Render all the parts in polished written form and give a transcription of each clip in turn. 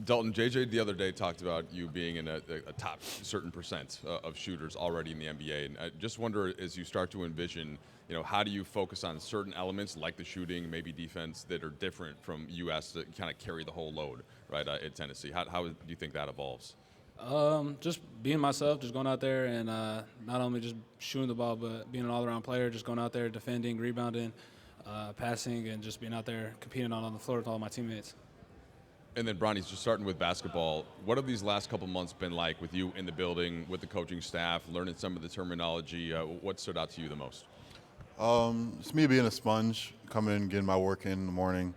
Dalton, JJ the other day talked about you being in a top certain percent of shooters already in the NBA, and I just wonder as you start to envision, how do you focus on certain elements like the shooting, maybe defense, that are different from U.S. that kind of carry the whole load, right, at Tennessee? How do you think that evolves? Just being myself, just going out there and not only just shooting the ball, but being an all-around player, just going out there defending, rebounding, passing, and just being out there competing on the floor with all my teammates. And then, Bronny, just starting with basketball, what have these last couple months been like with you in the building, with the coaching staff, learning some of the terminology? What stood out to you the most? It's me being a sponge, coming in, getting my work in the morning,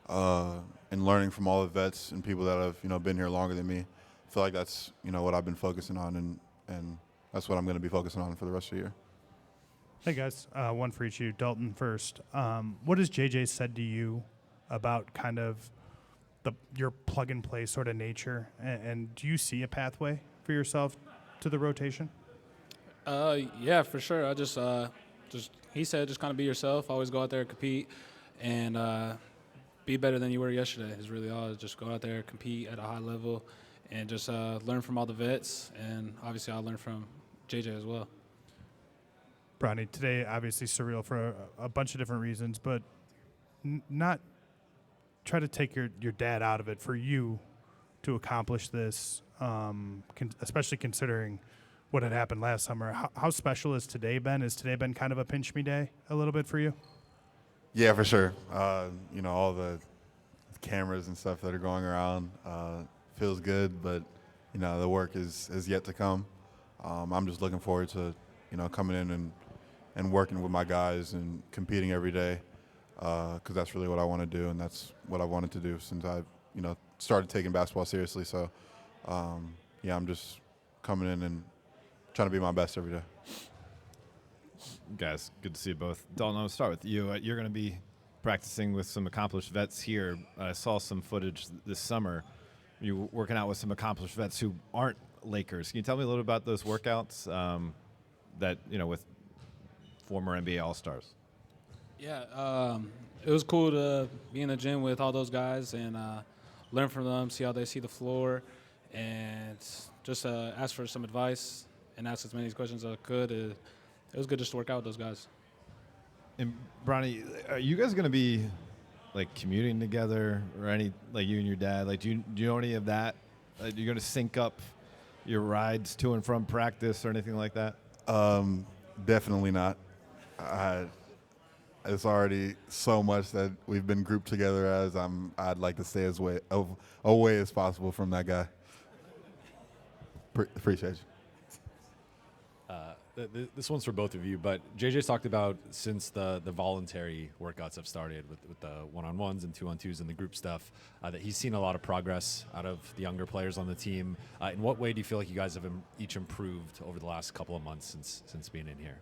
and learning from all the vets and people that have been here longer than me. I feel like that's what I've been focusing on, and that's what I'm going to be focusing on for the rest of the year. Hey guys, one for each of you. Dalton first. What has JJ said to you about kind of your plug and play sort of nature, and do you see a pathway for yourself to the rotation? Yeah, for sure. I just he said just kind of be yourself, always go out there and compete, and be better than you were yesterday is really all. Just go out there, compete at a high level, and just learn from all the vets, and obviously I'll learn from JJ as well. Bronny, today obviously surreal for a bunch of different reasons, but not try to take your dad out of it for you to accomplish this, especially considering what had happened last summer. How special has today been? Has today been kind of a pinch me day a little bit for you? Yeah, for sure. All the cameras and stuff that are going around feels good, but the work is yet to come. I'm just looking forward to coming in and working with my guys and competing every day. Because that's really what I want to do, and that's what I wanted to do since I, started taking basketball seriously. So, I'm just coming in and trying to be my best every day. Guys, good to see you both. Dalton, I'll start with you. You're going to be practicing with some accomplished vets here. I saw some footage this summer. You're working out with some accomplished vets who aren't Lakers. Can you tell me a little about those workouts with former NBA All-Stars? Yeah, it was cool to be in the gym with all those guys and learn from them, see how they see the floor, and just ask for some advice and ask as many questions as I could. It was good just to work out with those guys. And Bronny, are you guys going to be commuting together, or any you and your dad? Do you know any of that? You're going to sync up your rides to and from practice or anything like that? Definitely not. It's already so much that we've been grouped together as. I'd like to stay as away as possible from that guy. Appreciate you. This one's for both of you, but JJ's talked about since the voluntary workouts have started with the one-on-ones and two-on-twos and the group stuff, that he's seen a lot of progress out of the younger players on the team. In what way do you feel like you guys have each improved over the last couple of months since being in here?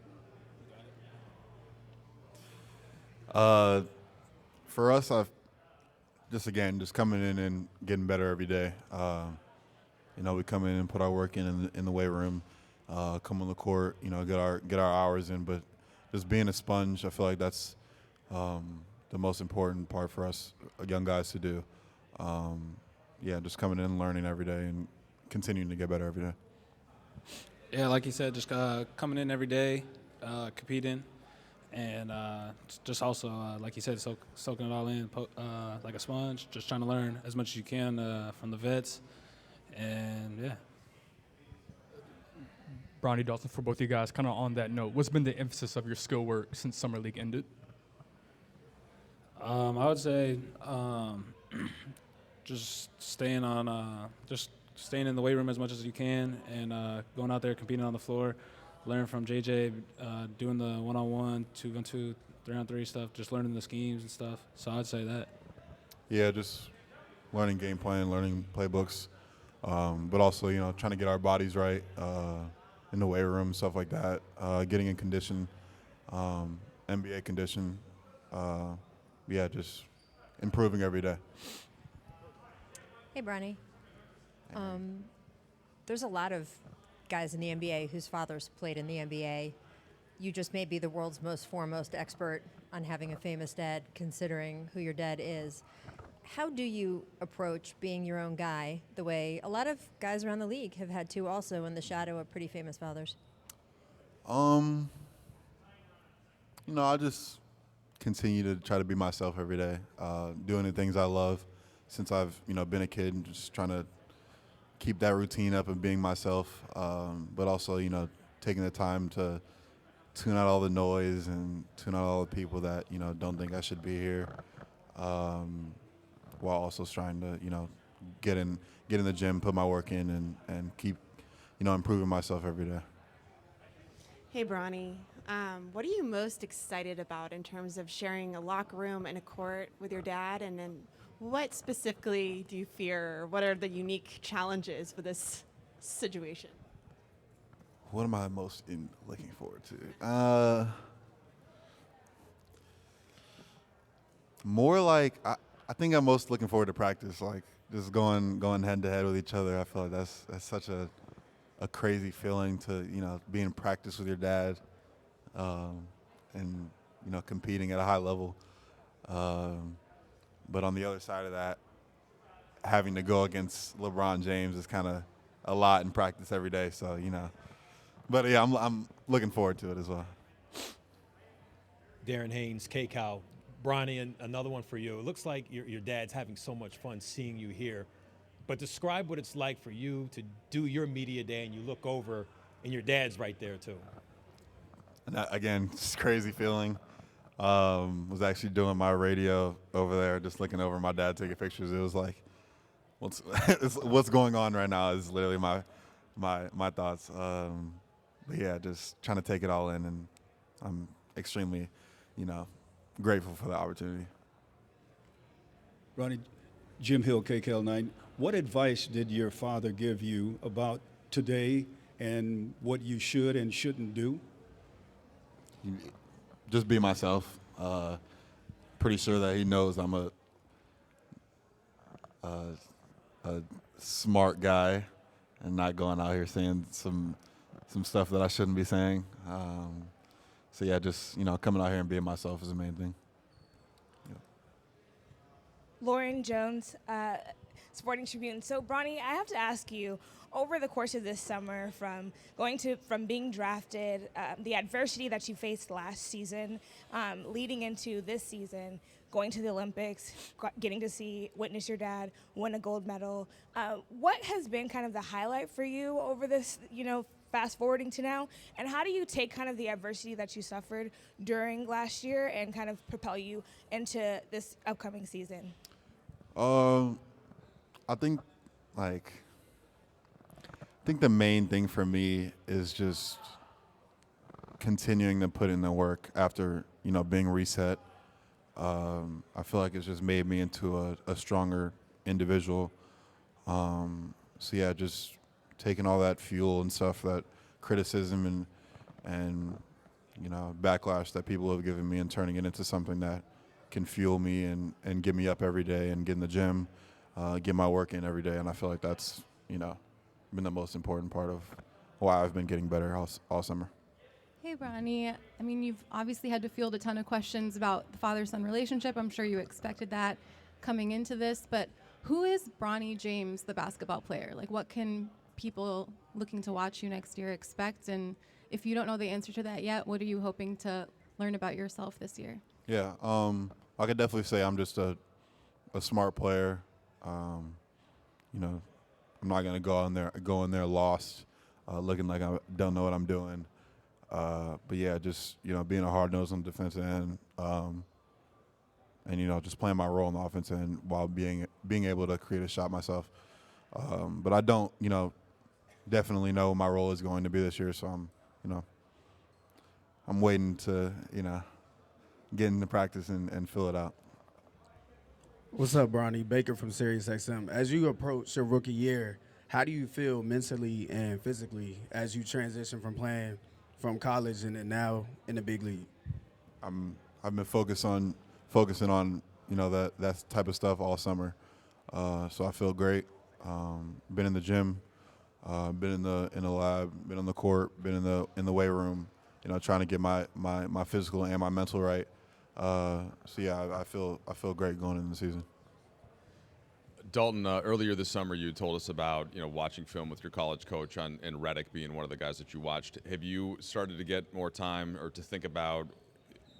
For us, I've just coming in and getting better every day. We come in and put our work in the weight room, come on the court, get our hours in. But just being a sponge, I feel like that's the most important part for us young guys to do. Just coming in and learning every day and continuing to get better every day. Yeah, like you said, just coming in every day, competing. And just also, like you said, soaking it all in like a sponge, just trying to learn as much as you can from the vets. And, yeah. Bronny, Dalton, for both of you guys, kind of on that note, what's been the emphasis of your skill work since Summer League ended? I would say just staying in the weight room as much as you can and going out there competing on the floor. Learn from JJ, doing the one-on-one, 2-on-2, 3-on-3 stuff, just learning the schemes and stuff. So I'd say that. Yeah, just learning game plan, learning playbooks, but also, trying to get our bodies right in the weight room, stuff like that, getting in condition, NBA condition. Just improving every day. Hey, Bronny. There's a lot of guys in the NBA whose fathers played in the NBA. You just may be the world's most foremost expert on having a famous dad, considering who your dad is. how do you approach being your own guy the way a lot of guys around the league have had to also in the shadow of pretty famous fathers? I just continue to try to be myself every day, doing the things I love since I've, been a kid, and just trying to keep that routine up and being myself, but also, taking the time to tune out all the noise and tune out all the people that, don't think I should be here, while also trying to, get in the gym, put my work in, and keep, improving myself every day. Hey, Bronny. What are you most excited about in terms of sharing a locker room and a court with your dad? And then what specifically do you fear? What are the unique challenges for this situation? What am I most looking forward to? More like I think I'm most looking forward to practice, like just going head to head with each other. I feel like that's such a crazy feeling to be in practice with your dad, and competing at a high level. But on the other side of that, having to go against LeBron James is kind of a lot in practice every day. So but yeah, I'm looking forward to it as well. Darren Haynes, K-Cow. Bronny, and another one for you. It looks like your dad's having so much fun seeing you here. But describe what it's like for you to do your media day and you look over and your dad's right there too. And that, again, just crazy feeling. Was actually doing my radio over there, just looking over my dad taking pictures. It was like, what's going on right now is literally my thoughts. But yeah, just trying to take it all in, and I'm extremely, grateful for the opportunity. Ronnie, Jim Hill, KKL9. What advice did your father give you about today and what you should and shouldn't do? Just be myself. Pretty sure that he knows I'm a smart guy and not going out here saying some stuff that I shouldn't be saying. So yeah, just coming out here and being myself is the main thing. Lauren Jones, Sporting Tribune. So, Bronny, I have to ask you, over the course of this summer, from being drafted, the adversity that you faced last season, leading into this season, going to the Olympics, getting to witness your dad win a gold medal, what has been kind of the highlight for you over this, fast forwarding to now, and how do you take kind of the adversity that you suffered during last year and kind of propel you into this upcoming season? I think the main thing for me is just continuing to put in the work after, being reset. I feel like it's just made me into a stronger individual. So yeah, just taking all that fuel and stuff, that criticism and backlash that people have given me, and turning it into something that can fuel me and get me up every day and get in the gym, get my work in every day. And I feel like that's, been the most important part of why I've been getting better all summer. Hey, Bronny. I mean, you've obviously had to field a ton of questions about the father-son relationship. I'm sure you expected that coming into this. But who is Bronny James, the basketball player? Like, what can people looking to watch you next year expect? And if you don't know the answer to that yet, what are you hoping to learn about yourself this year? Yeah, I could definitely say I'm just a smart player. I'm not gonna go in there lost, looking like I don't know what I'm doing. But yeah, just being a hard nose on the defensive end, and just playing my role on the offense end while being able to create a shot myself. But I don't definitely know what my role is going to be this year. So I'm waiting to get into practice and fill it out. What's up, Bronny? Baker from SiriusXM. As you approach your rookie year, how do you feel mentally and physically as you transition from playing from college and then now in the big league? I've been focusing on that type of stuff all summer, so I feel great. Been in the gym, been in the lab, been on the court, been in the weight room, trying to get my physical and my mental right. So yeah, I feel great going into the season. Dalton, earlier this summer you told us about watching film with your college coach and Redick being one of the guys that you watched. Have you started to get more time or to think about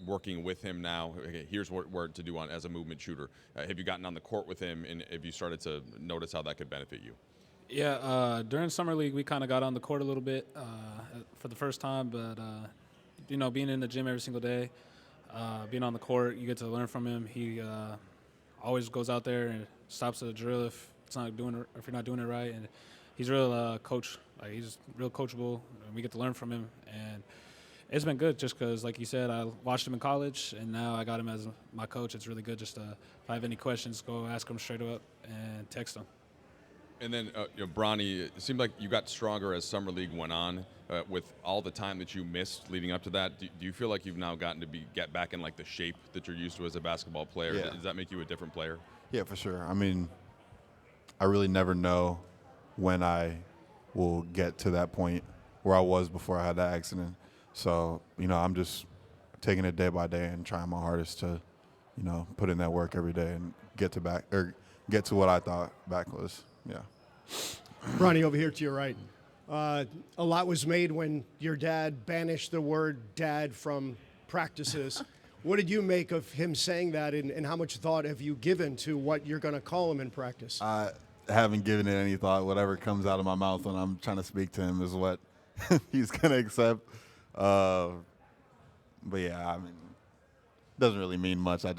working with him now? Okay, here's what to do as a movement shooter. Have you gotten on the court with him, and have you started to notice how that could benefit you? Yeah, during summer league we kind of got on the court a little bit for the first time, but being in the gym every single day, being on the court, you get to learn from him. He always goes out there and stops at a drill if you're not doing it right, and he's real coach. Like, he's real coachable, and we get to learn from him, and it's been good just because, like you said, I watched him in college, and now I got him as my coach. It's really good just if I have any questions, go ask him straight up and text him. And then, Bronny, it seemed like you got stronger as summer league went on. With all the time that you missed leading up to that, do you feel like you've now gotten to get back in like the shape that you're used to as a basketball player? Yeah. Does that make you a different player? Yeah, for sure. I mean, I really never know when I will get to that point where I was before I had that accident. So, I'm just taking it day by day and trying my hardest to, put in that work every day and get to what I thought back was. Yeah. Bronny, over here to your right. A lot was made when your dad banished the word dad from practices. What did you make of him saying that, and how much thought have you given to what you're going to call him in practice? I haven't given it any thought. Whatever comes out of my mouth when I'm trying to speak to him is what he's going to accept. But yeah, I mean, it doesn't really mean much. I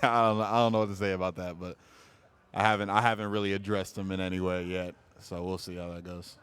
don't know what to say about that, but I haven't really addressed him in any way yet. So we'll see how that goes.